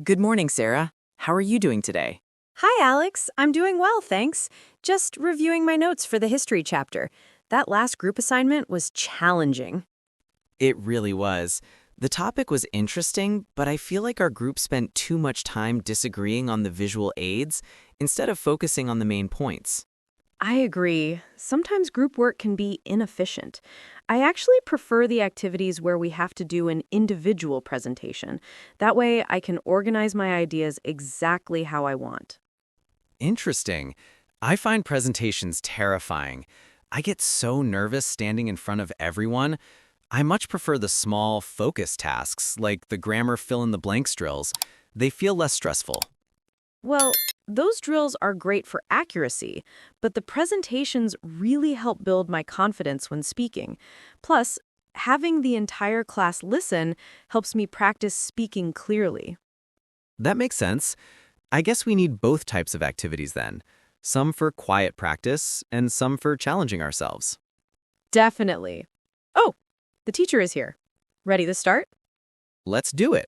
Good morning, Sarah. How are you doing today? Hi, Alex. I'm doing well, thanks. Just reviewing my notes for the history chapter. That last group assignment was challenging. It really was. The topic was interesting, but I feel like our group spent too much time disagreeing on the visual aids instead of focusing on the main points. I agree. Sometimes group work can be inefficient. I actually prefer the activities where we have to do an individual presentation. That way, I can organize my ideas exactly how I want. Interesting. I find presentations terrifying. I get so nervous standing in front of everyone. I much prefer the small, focused tasks, like the grammar fill-in-the-blanks drills. They feel less stressful. Well, those drills are great for accuracy, but the presentations really help build my confidence when speaking. Plus, having the entire class listen helps me practice speaking clearly. That makes sense. I guess we need both types of activities then. Some for quiet practice and some for challenging ourselves. Definitely. Oh, the teacher is here. Ready to start? Let's do it.